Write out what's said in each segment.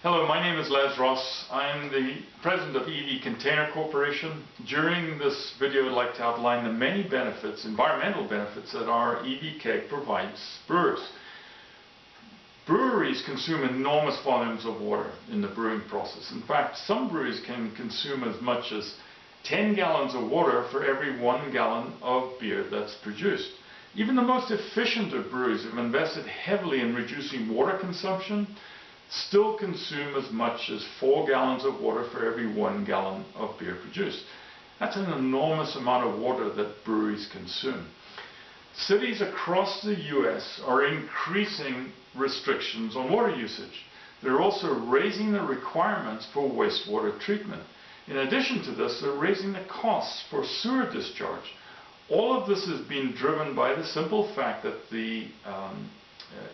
Hello, my name is Les Ross. I'm the president of EV Container Corporation. During this video, I'd like to outline the many benefits, environmental benefits, that our EVkeg provides brewers. Breweries consume enormous volumes of water in the brewing process. In fact, some breweries can consume as much as 10 gallons of water for every 1 gallon of beer that's produced. Even the most efficient of breweries have invested heavily in reducing water consumption, still consume as much as 4 gallons of water for every 1 gallon of beer produced. That's an enormous amount of water that breweries consume. Cities across the US are increasing restrictions on water usage. They're also raising the requirements for wastewater treatment. In addition to this, they're raising the costs for sewer discharge. All of this is being driven by the simple fact that the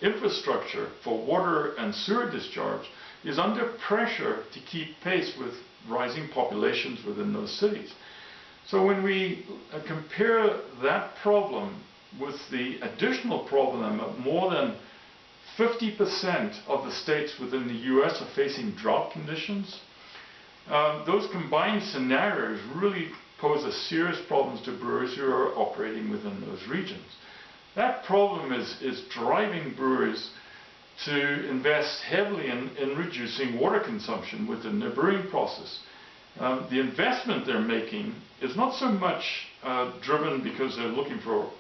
infrastructure for water and sewer discharge is under pressure to keep pace with rising populations within those cities. So when we compare that problem with the additional problem of more than 50% of the states within the US are facing drought conditions, those combined scenarios really pose a serious problem to brewers who are operating within those regions. That problem is driving brewers to invest heavily in reducing water consumption within their brewing process. The investment they're making is not so much driven because they're looking for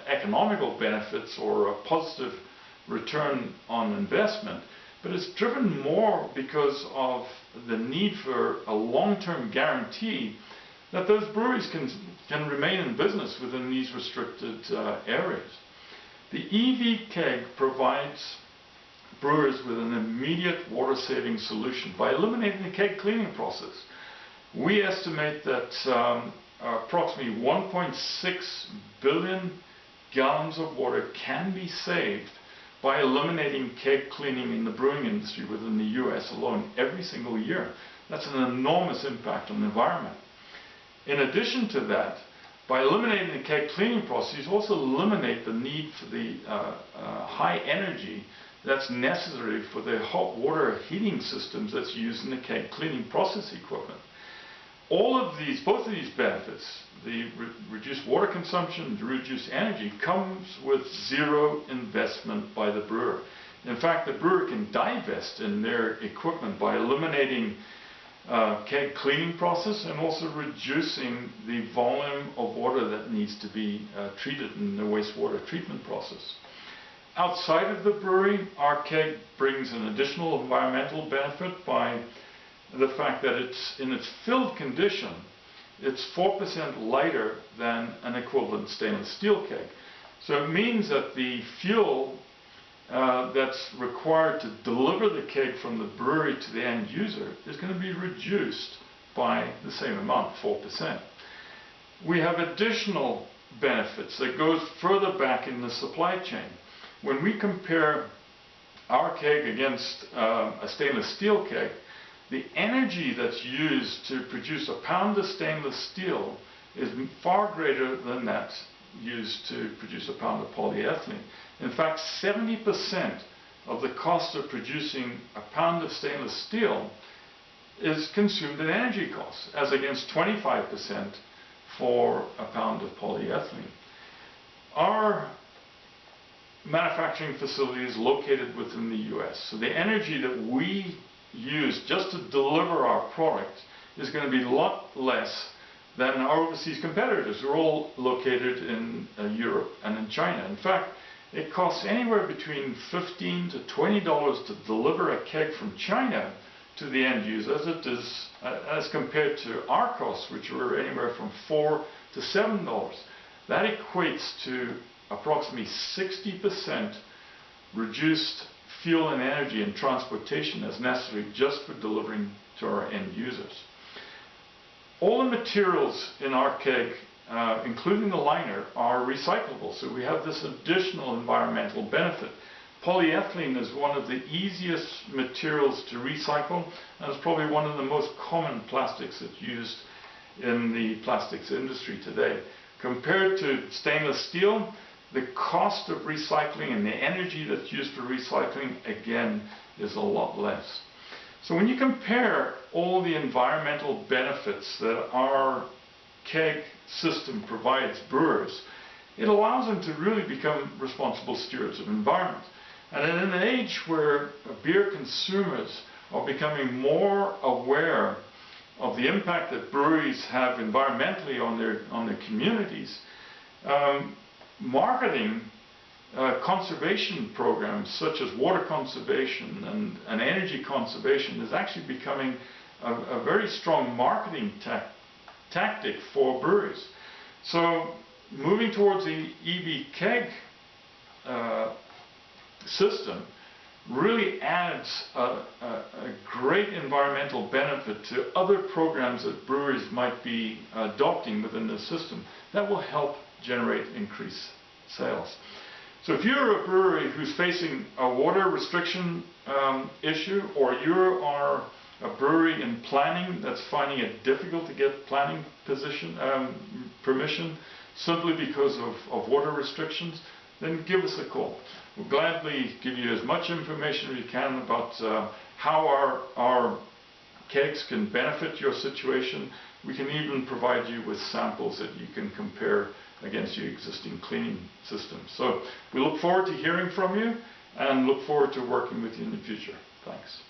economical benefits or a positive return on investment, but it's driven more because of the need for a long-term guarantee that those breweries can remain in business within these restricted areas. The EVkeg provides brewers with an immediate water-saving solution by eliminating the keg cleaning process. We estimate that approximately 1.6 billion gallons of water can be saved by eliminating keg cleaning in the brewing industry within the US alone every single year. That's an enormous impact on the environment. In addition to that, by eliminating the keg cleaning process, you also eliminate the need for the high energy that's necessary for the hot water heating systems that's used in the keg cleaning process equipment. Both of these benefits, the reduced water consumption, the reduced energy, comes with zero investment by the brewer. In fact, the brewer can divest in their equipment by eliminating keg cleaning process and also reducing the volume of water that needs to be treated in the wastewater treatment process. Outside of the brewery, our keg brings an additional environmental benefit by the fact that in its filled condition, it's 4% lighter than an equivalent stainless steel keg. So it means that the fuel that's required to deliver the keg from the brewery to the end user is going to be reduced by the same amount, 4%. We have additional benefits that goes further back in the supply chain. When we compare our keg against a stainless steel keg, the energy that's used to produce a pound of stainless steel is far greater than that used to produce a pound of polyethylene. In fact, 70% of the cost of producing a pound of stainless steel is consumed in energy costs, as against 25% for a pound of polyethylene. Our manufacturing facility is located within the US, so the energy that we use just to deliver our product is going to be a lot less than our overseas competitors who are all located in Europe and in China. In fact, it costs anywhere between $15 to $20 to deliver a keg from China to the end user as compared to our costs, which were anywhere from $4 to $7. That equates to approximately 60% reduced fuel and energy and transportation as necessary just for delivering to our end users. All the materials in our keg, including the liner, are recyclable, so we have this additional environmental benefit. Polyethylene is one of the easiest materials to recycle, and it's probably one of the most common plastics that's used in the plastics industry today. Compared to stainless steel, the cost of recycling and the energy that's used for recycling, again, is a lot less. So when you compare all the environmental benefits that our keg system provides brewers, it allows them to really become responsible stewards of environment. And in an age where beer consumers are becoming more aware of the impact that breweries have environmentally on their communities, marketing conservation programs such as water conservation and energy conservation is actually becoming a very strong marketing tactic for breweries. So moving towards the EVkeg system really adds a great environmental benefit to other programs that breweries might be adopting within the system that will help generate increased sales. So if you're a brewery who's facing a water restriction issue, or you are a brewery in planning that's finding it difficult to get planning permission simply because of water restrictions, then give us a call. We'll gladly give you as much information as we can about how our kegs can benefit your situation. We can even provide you with samples that you can compare against your existing cleaning system. So we look forward to hearing from you and look forward to working with you in the future. Thanks.